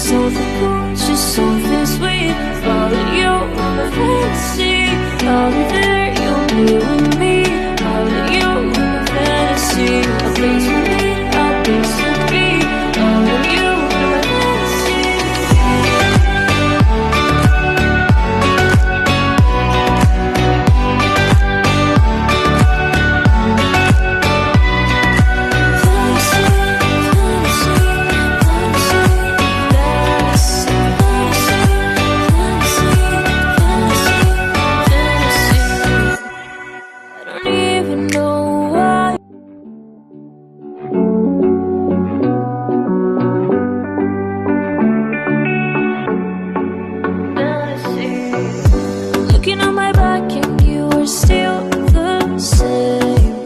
something cool, just something sweet. Follow you in my fantasy. I'll be there, you'll be with me. Follow you in my fantasy. A place for me, a place to be. Follow you in my fantasy. Looking on my back and you are still the same.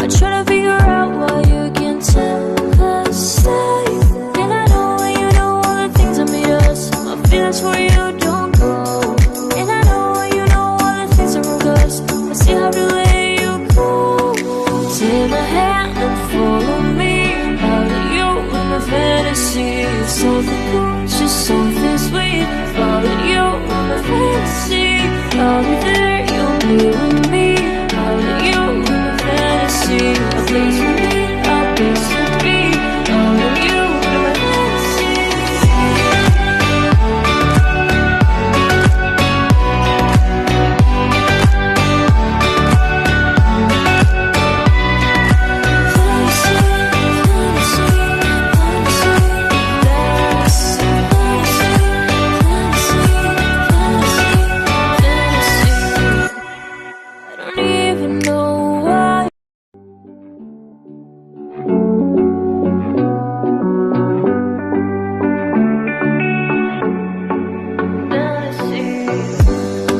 I try to figure out why you can't tell the same. And I know when you know all the things that made us, my feelings for you don't go. And I know when you know all the things that broke us, I still have to let you go. Take my hand and follow me. Out of you in my fantasy. Something cool, just something sweet. Follow you in my fantasy. I'll be there, you'll be with me. Follow you in my fantasy. A place for me, a place to be. Follow you in my fantasy.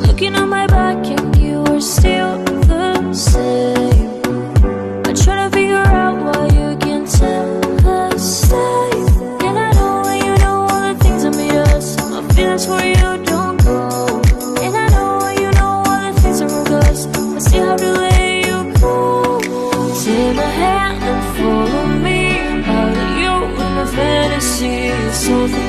Looking on my back and you are still the same. I try to figure out why you can't tell the same. And I know when you know all the things that made us, my feelings for you don't go. And I know when you know all the things that broke us, I still have to let you go. Take my hand and follow me. Out of you in my fantasy. Something